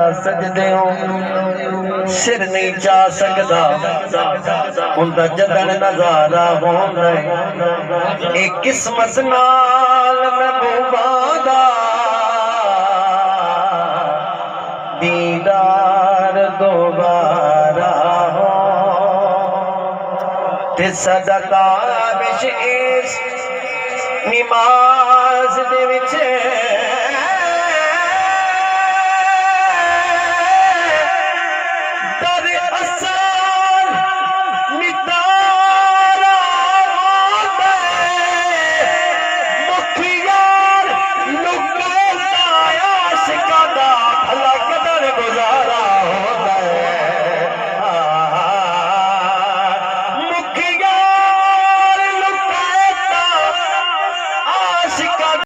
दा सजदे सिर नहीं चा सकदा उनका जदन नजारा होंदा एक किस्मत नाल महबूबा दा दीदार दोबारा हो ते सदका बिच इस नमाज दे विच